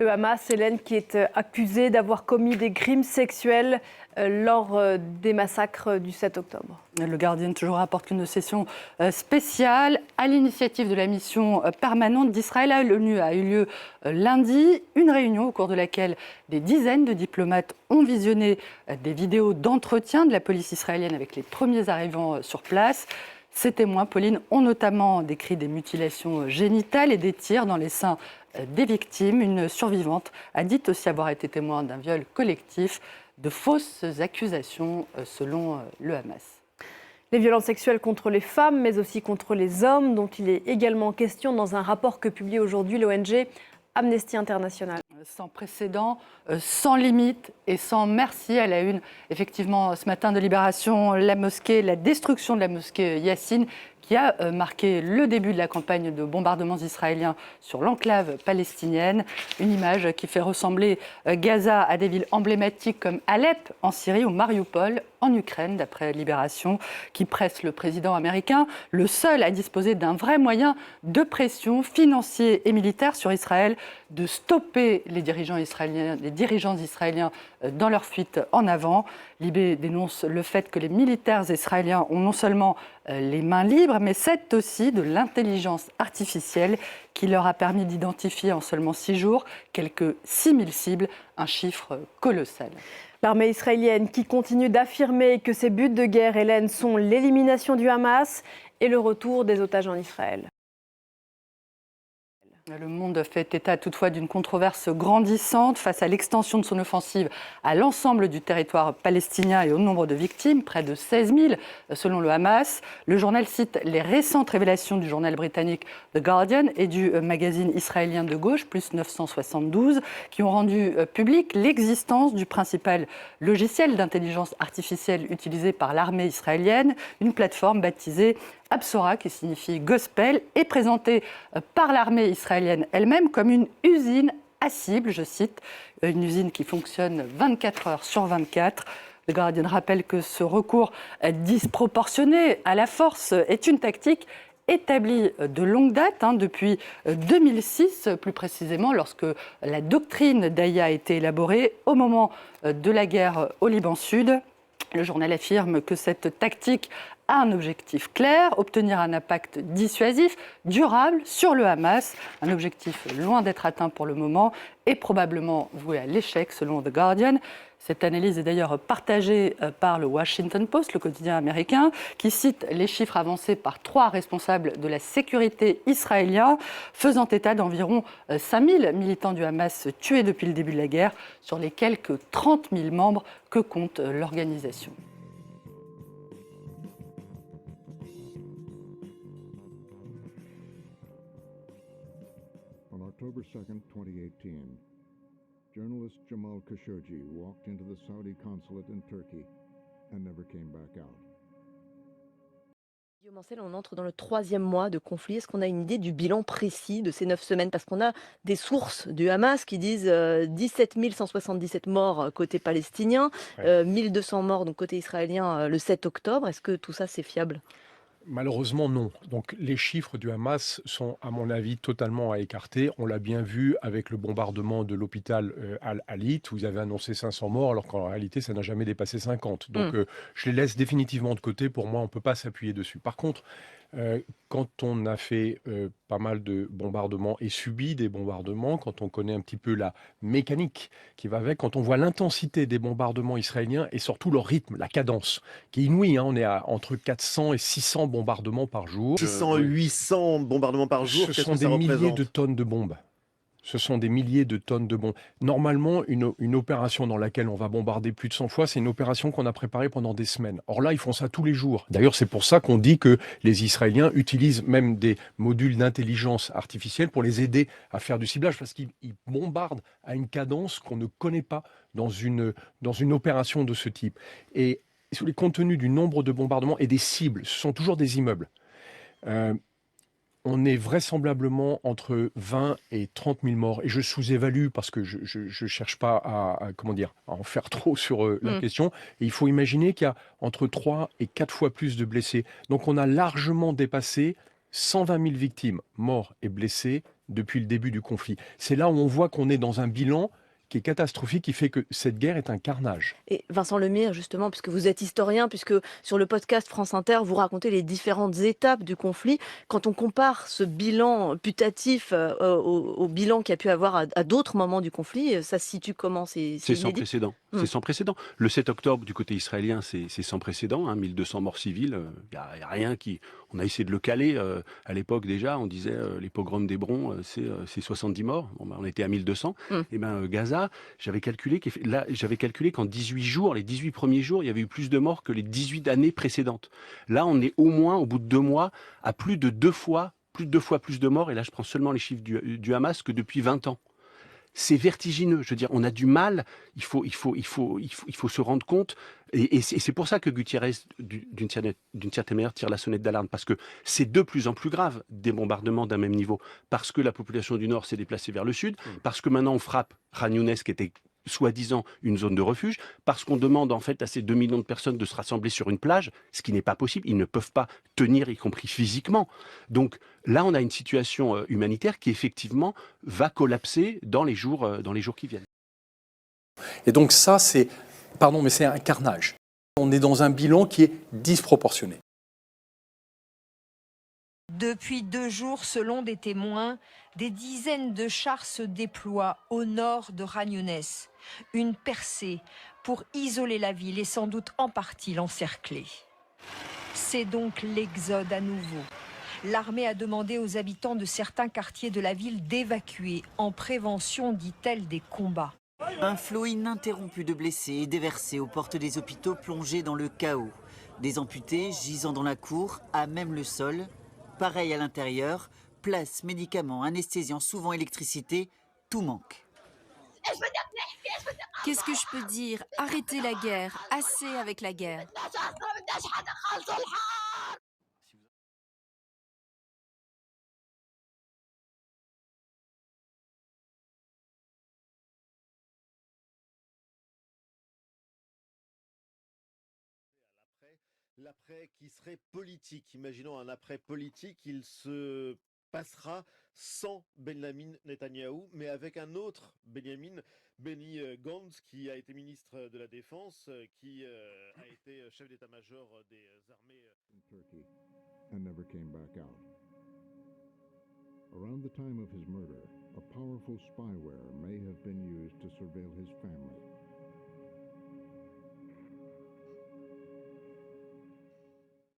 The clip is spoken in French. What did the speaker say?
Le Hamas, Hélène, qui est accusé d'avoir commis des crimes sexuels lors des massacres du 7 octobre. Le Guardian toujours rapporte qu'une session spéciale à l'initiative de la mission permanente d'Israël à l'ONU a eu lieu lundi. Une réunion au cours de laquelle des dizaines de diplomates ont visionné des vidéos d'entretien de la police israélienne avec les premiers arrivants sur place. Ces témoins, Pauline, ont notamment décrit des mutilations génitales et des tirs dans les seins des victimes. Une survivante a dit aussi avoir été témoin d'un viol collectif, de fausses accusations selon le Hamas. Les violences sexuelles contre les femmes, mais aussi contre les hommes, dont il est également question dans un rapport que publie aujourd'hui l'ONG Amnesty International. Sans précédent, sans limite et sans merci. À la une, effectivement, ce matin de Libération, la destruction de la mosquée Yassine, qui a marqué le début de la campagne de bombardements israéliens sur l'enclave palestinienne. Une image qui fait ressembler Gaza à des villes emblématiques comme Alep en Syrie ou Mariupol en Ukraine, d'après Libération, qui presse le président américain, le seul à disposer d'un vrai moyen de pression financier et militaire sur Israël, de stopper les dirigeants israéliens dans leur fuite en avant. Libé dénonce le fait que les militaires israéliens ont non seulement les mains libres, mais c'est aussi de l'intelligence artificielle qui leur a permis d'identifier en seulement 6 jours quelques 6000 cibles, un chiffre colossal. L'armée israélienne qui continue d'affirmer que ses buts de guerre, Hélène, sont l'élimination du Hamas et le retour des otages en Israël. Le Monde fait état toutefois d'une controverse grandissante face à l'extension de son offensive à l'ensemble du territoire palestinien et au nombre de victimes, près de 16 000 selon le Hamas. Le journal cite les récentes révélations du journal britannique The Guardian et du magazine israélien de gauche, Plus 972, qui ont rendu publique l'existence du principal logiciel d'intelligence artificielle utilisé par l'armée israélienne, une plateforme baptisée Absora, qui signifie gospel, est présentée par l'armée israélienne elle-même comme une usine à cible, je cite, une usine qui fonctionne 24 heures sur 24. Le Guardian rappelle que ce recours disproportionné à la force est une tactique établie de longue date, depuis 2006, plus précisément lorsque la doctrine d'Aya a été élaborée au moment de la guerre au Liban Sud. Le journal affirme que cette tactique a un objectif clair, obtenir un impact dissuasif, durable sur le Hamas. Un objectif loin d'être atteint pour le moment et probablement voué à l'échec selon The Guardian. Cette analyse est d'ailleurs partagée par le Washington Post, le quotidien américain, qui cite les chiffres avancés par 3 responsables de la sécurité israélien, faisant état d'environ 5000 militants du Hamas tués depuis le début de la guerre, sur les quelques 30 000 membres que compte l'organisation. On October 2nd, 2018, journalist Jamal Khashoggi walked into the Saudi consulate in Turkey and never came back out. Guillaume Ancel, on entre dans le 3e mois de conflit. Est-ce qu'on a une idée du bilan précis de ces 9 semaines? Parce qu'on a des sources du Hamas qui disent 17 177 morts côté palestinien, 1200 morts donc côté israélien le 7 octobre. Est-ce que tout ça, c'est fiable? Malheureusement, non. Donc, les chiffres du Hamas sont, à mon avis, totalement à écarter. On l'a bien vu avec le bombardement de l'hôpital Al-Alit, où ils avaient annoncé 500 morts, alors qu'en réalité, ça n'a jamais dépassé 50. Donc, je les laisse définitivement de côté. Pour moi, on ne peut pas s'appuyer dessus. Par contre, quand on a fait pas mal de bombardements et subi des bombardements, quand on connaît un petit peu la mécanique qui va avec, quand on voit l'intensité des bombardements israéliens et surtout leur rythme, la cadence, qui est inouïe, on est à entre 400 et 600 bombardements par jour. 600, 800 bombardements par jour, Ce sont des milliers de tonnes de bombes. Ce sont des milliers de tonnes de bombes. Normalement, une opération dans laquelle on va bombarder plus de 100 fois, c'est une opération qu'on a préparée pendant des semaines. Or là, ils font ça tous les jours. D'ailleurs, c'est pour ça qu'on dit que les Israéliens utilisent même des modules d'intelligence artificielle pour les aider à faire du ciblage, parce qu'ils bombardent à une cadence qu'on ne connaît pas dans une opération de ce type. Et sous les compte tenu du nombre de bombardements et des cibles, ce sont toujours des immeubles. On est vraisemblablement entre 20 et 30 000 morts. Et je sous-évalue parce que je ne cherche pas à en faire trop sur la question. Et il faut imaginer qu'il y a entre 3 et 4 fois plus de blessés. Donc on a largement dépassé 120 000 victimes, morts et blessés, depuis le début du conflit. C'est là où on voit qu'on est dans un bilan qui est catastrophique, qui fait que cette guerre est un carnage. Et Vincent Lemire, justement, puisque vous êtes historien, puisque sur le podcast France Inter, vous racontez les différentes étapes du conflit, quand on compare ce bilan putatif au bilan qu'il y a pu avoir à d'autres moments du conflit, ça se situe comment? C'est C'est sans inédit? précédent. C'est sans précédent. Le 7 octobre, du côté israélien, c'est sans précédent. 1200 morts civils. Il y a rien qui. On a essayé de le caler. À l'époque, déjà, on disait les pogroms d'Hébron, c'est 70 morts. Bon, on était à 1200. Mm. Et Gaza, j'avais calculé qu'en 18 jours, les 18 premiers jours, il y avait eu plus de morts que les 18 années précédentes. Là, on est au moins, au bout de 2 mois, à plus de deux fois plus de morts. Et là, je prends seulement les chiffres du Hamas que depuis 20 ans. C'est vertigineux. Je veux dire, on a du mal. Il faut se rendre compte. Et c'est pour ça que Gutiérrez, d'une certaine manière, tire la sonnette d'alarme. Parce que c'est de plus en plus grave, des bombardements d'un même niveau. Parce que la population du Nord s'est déplacée vers le Sud. Parce que maintenant, on frappe Khan Younes, qui était soi-disant une zone de refuge, parce qu'on demande en fait à ces 2 millions de personnes de se rassembler sur une plage, ce qui n'est pas possible. Ils ne peuvent pas tenir, y compris physiquement. Donc là, on a une situation humanitaire qui effectivement va collapser dans les jours qui viennent. Et donc ça, c'est un carnage. On est dans un bilan qui est disproportionné. Depuis 2 jours, selon des témoins, des dizaines de chars se déploient au nord de Khan Younes. Une percée pour isoler la ville et sans doute en partie l'encercler. C'est donc l'exode à nouveau. L'armée a demandé aux habitants de certains quartiers de la ville d'évacuer en prévention, dit-elle, des combats. Un flot ininterrompu de blessés est déversé aux portes des hôpitaux plongés dans le chaos. Des amputés gisant dans la cour, à même le sol. Pareil à l'intérieur, place, médicaments, anesthésiants, souvent électricité, tout manque. Qu'est-ce que je peux dire? Arrêtez la guerre, assez avec la guerre. L'après qui serait politique. Imaginons un après politique, il se passera sans Benjamin Netanyahou, mais avec un autre Benjamin, Benny Gantz, qui a été ministre de la Défense, qui a été chef d'état-major des armées. In Turkey and never came back out. Around the time of his murder, a powerful spyware may have been used to surveil his family.